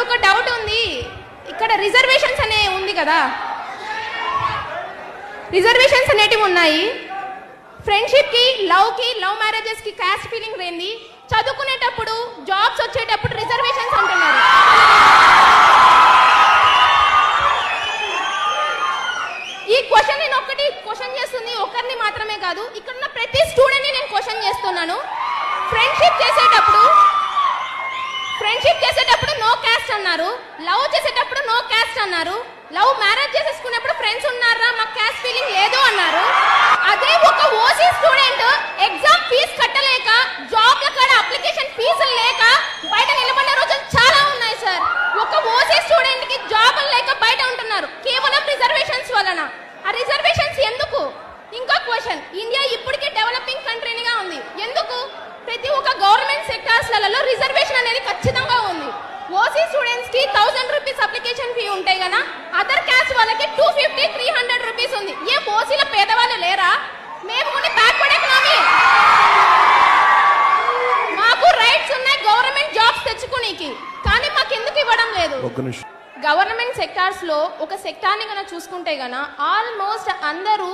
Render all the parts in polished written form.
ఒక డౌట్ ఉంది. ఇక్కడ రిజర్వేషన్స్ అనే ఉంది కదా, రిజర్వేషన్స్ అనేటివి ఉన్నాయి. ఫ్రెండ్షిప్ కి, లవ్ మ్యారేజెస్ కి క్యాస్ట్ ఫీలింగ్ లేని, చదువుకునేటప్పుడు జాబ్స్ వచ్చేటప్పుడు రిజర్వేషన్స్ అంటున్నారు. ఈ క్వశ్చన్ నేను ఒక్కటి క్వశ్చన్ చేస్తుంది, ఒకరిని మాత్రమే కాదు, ఇక్కడ ఉన్న ప్రతి స్టూడెంట్ ని నేను క్వశ్చన్ చేస్తున్నాను. ఫ్రెండ్షిప్ చేసేటప్పుడు నో క్యాస్ట్ అన్నారు, లవ్ చేసేటప్పుడు నో క్యాస్ట్ అన్నారు, లవ్ మ్యారేజ్ చేసేసుకున్నప్పుడు ఫ్రెండ్స్ ఉన్నారా మాకు క్యాస్ట్ ఫీలింగ్ లేదు అన్నారు. అదే ఒక ఓసీ స్టూడెంట్ ఎగ్జామ్ ఫీజు కట్టలేక, జాబ్ల కాడ అప్లికేషన్ ఫీజులు లేక బయట నిలబడిన రోజులు చాలా ఉన్నాయి సార్. ఒక ఓసీ స్టూడెంట్ కి జాబ్ లేక బయట ఉంటున్నారు కేవలం రిజర్వేషన్స్ వలన. ఆ రిజర్వేషన్స్ ఎందుకు? ఇంకో క్వశ్చన్, ఇండియా ఇప్పటికే డెవలపింగ్ కంట్రీగా ఉంది, ఎందుకు? ప్రతి ఒక్క గవర్నమెంట్ సెక్టార్స్లలో రిజర్వేషన్ అనేది ఖచ్చితంగా ఉంది. ఓసీ స్టూడెంట్స్ కి 1000 రూపీస్ అప్లికేషన్ ఫీ ఉంటాయి కదా, అదర్ క్యాస్ట్ వాళ్ళకి 250-300 రూపీస్ ఉంది. ఏ ఓసీల పేదవాళ్ళు లేరా? మేము కొన్ని బ్యాక్వర్డ్ ఎకనామీ, మాకు రైట్స్ ఉన్నాయి గవర్నమెంట్ జాబ్స్ తెచ్చుకోనికి, కానీ మాకు ఎందుకు ఇవ్వడం లేదు? గవర్నమెంట్ సెక్టార్స్ లో ఒక సెక్టార్ ని కనుక చూసుకుంటే గన ఆల్మోస్ట్ అందరూ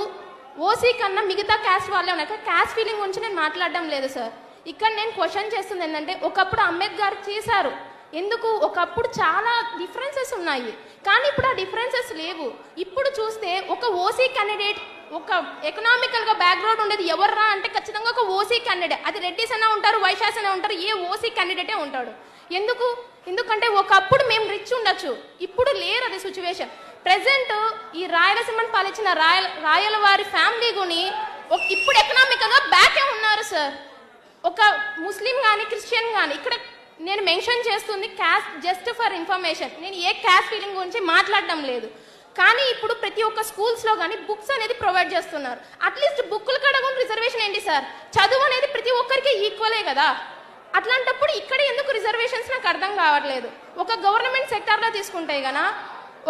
ఓసీ కన్నా మిగతా క్యాస్ట్ వాళ్ళే ఉన్నాయి. క్యాస్ట్ ఫీలింగ్ గురించి నేను మాట్లాడడం లేదు సార్. ఇక్కడ నేను క్వశ్చన్ చేస్తుంది ఏంటంటే, ఒకప్పుడు అంబేద్కర్ చేశారు, ఎందుకు? ఒకప్పుడు చాలా డిఫరెన్సెస్ ఉన్నాయి, కానీ ఇప్పుడు ఆ డిఫరెన్సెస్ లేవు. ఇప్పుడు చూస్తే ఒక ఓసీ క్యాండిడేట్, ఒక ఎకనామికల్ గా బ్యాక్గ్రౌండ్ ఉండేది ఎవర్రా అంటే ఖచ్చితంగా ఒక ఓసీ క్యాండిడేట్. అది రెడ్డిస్ అనే ఉంటారు, వైశ్యాస్ అనే ఉంటారు, ఏ ఓసీ క్యాండిడేటే ఉంటాడు. ఎందుకంటే ఒకప్పుడు మేము రిచ్ ఉండొచ్చు, ఇప్పుడు లేరు అది సిచ్యువేషన్. ప్రెసెంట్ ఈ రాయలసీమను పాలించిన రాయల వారి ఫ్యామిలీ గుని ఇప్పుడు ఎకనామికల్ గా బ్యాకే ఉన్నారు సార్. ఒక ముస్లిం కానీ క్రిస్టియన్ కానీ, ఇక్కడ నేను మెన్షన్ చేస్తుంది క్యాస్ట్ జస్ట్ ఫర్ ఇన్ఫర్మేషన్, నేను ఏ క్యాస్ట్ ఫీలింగ్ గురించి మాట్లాడడం లేదు. కానీ ఇప్పుడు ప్రతి ఒక్క స్కూల్స్లో కానీ బుక్స్ అనేది ప్రొవైడ్ చేస్తున్నారు. అట్లీస్ట్ బుక్కులు కూడా రిజర్వేషన్ ఏంటి సార్? చదువు అనేది ప్రతి ఒక్కరికి ఈక్వలే కదా. అట్లాంటప్పుడు ఇక్కడ ఎందుకు రిజర్వేషన్స్ నాకు అర్థం కావట్లేదు. ఒక గవర్నమెంట్ సెక్టార్లో తీసుకుంటే గన,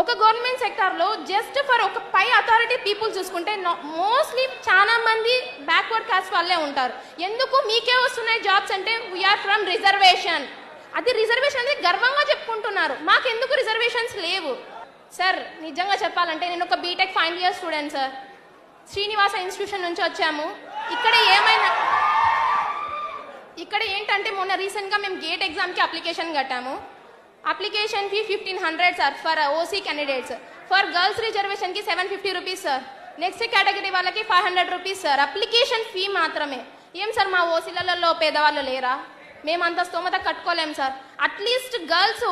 ఒక గవర్నమెంట్ సెక్టార్లో జస్ట్ ఫర్ ఒక పై అథారిటీ పీపుల్ చూసుకుంటే మోస్ట్లీ చాలా మంది బ్యాక్వర్డ్ కాస్ట్ వాళ్ళే ఉంటారు. ఎందుకు మీకే వస్తున్నాయి జాబ్స్ అంటే వీఆర్ ఫ్రమ్ రిజర్వేషన్. అది రిజర్వేషన్ అనేది గర్వంగా చెప్పుకుంటున్నారు, మాకెందుకు రిజర్వేషన్స్ లేవు సార్? నిజంగా చెప్పాలంటే నేను ఒక BTech final year student sir, Srinivasa institution నుంచి వచ్చాము. ఇక్కడ ఏంటంటే మొన్న రీసెంట్గా మేము గేట్ ఎగ్జామ్కి అప్లికేషన్ కట్టాము. Application fee 1500 sir for OC candidates. For girls రిజర్వేషన్కి 750 రూపీస్ సార్. నెక్స్ట్ కేటగిరీ వాళ్ళకి 500 రూపీస్ సార్. అప్లికేషన్ ఫీ మాత్రమే. ఏం సార్ మా ఓసీలలో పేదవాళ్ళు లేరా? మేము అంత స్తోమత కట్టుకోలేం సార్. At least girls